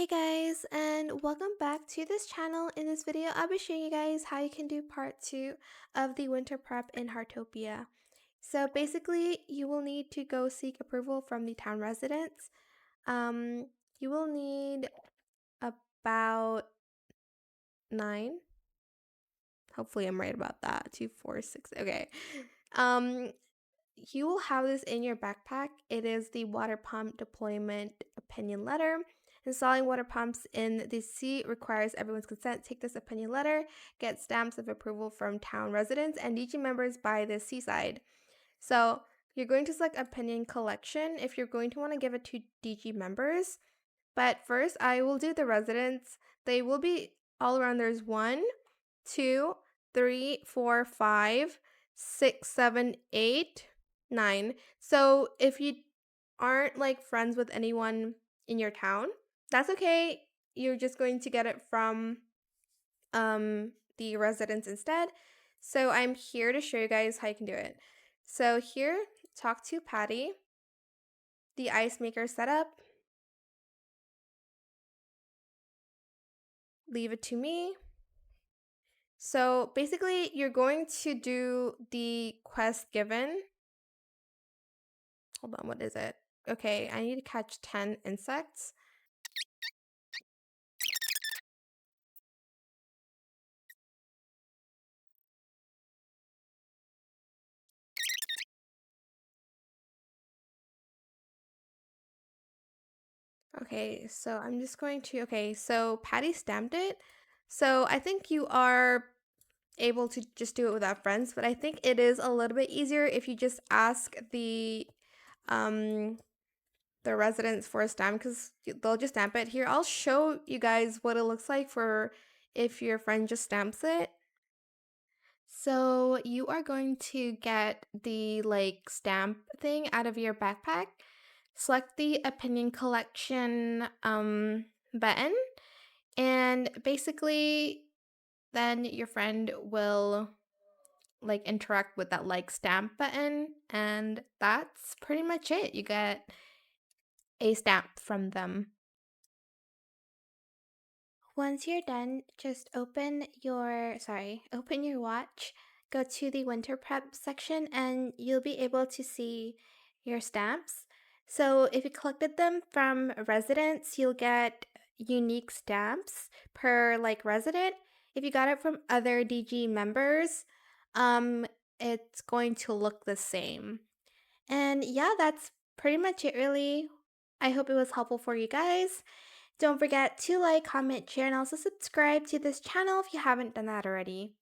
Hey guys, and welcome back to this channel. In this video, I'll be showing you guys how you can do part 2 of the winter prep in Heartopia. So basically, you will need to go seek approval from the town residents. Um, you will need about 9. Hopefully I'm right about that. 2, 4, 6. Okay. Um, you will have this in your backpack. It is the water pump deployment opinion letter. Installing water pumps in the sea requires everyone's consent. Take this opinion letter, get stamps of approval from town residents and DG members by the seaside. So you're going to select opinion collection if you're going to want to give it to DG members. But first, I will do the residents. They will be all around. There's 1, 2, 3, 4, 5, 6, 7, 8, 9. So if you aren't like friends with anyone in your town, that's okay. You're just going to get it from the residents instead. So I'm here to show you guys how you can do it. So here, talk to Patty, the ice maker setup. Leave it to me. So basically, you're going to do the quest given. Hold on, what is it? Okay, I need to catch 10 insects. Okay, so I'm just going to, okay, so Patty stamped it. So I think you are able to just do it without friends, but I think it is a little bit easier if you just ask um the residents for a stamp because they'll just stamp it. Here, I'll show you guys what it looks like for if your friend just stamps it. So you are going to get the like stamp thing out of your backpack. Select the opinion collection button, and basically then your friend will like interact with that like stamp button, and that's pretty much it. You get a stamp from them. Once you're done, just open your watch, go to the winter prep section, and you'll be able to see your stamps. So if you collected them from residents, you'll get unique stamps per like resident. If you got it from other DG members, um, it's going to look the same. And yeah, that's pretty much it really. I hope it was helpful for you guys. Don't forget to like, comment, share, and also subscribe to this channel if you haven't done that already.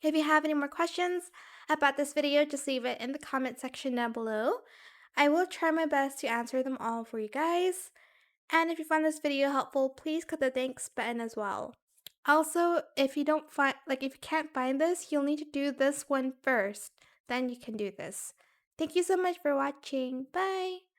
If you have any more questions about this video, just leave it in the comment section down below. I will try my best to answer them all for you guys. And if you found this video helpful, please click the thanks button as well. Also, if you can't find this, you'll need to do this one first. Then you can do this. Thank you so much for watching. Bye!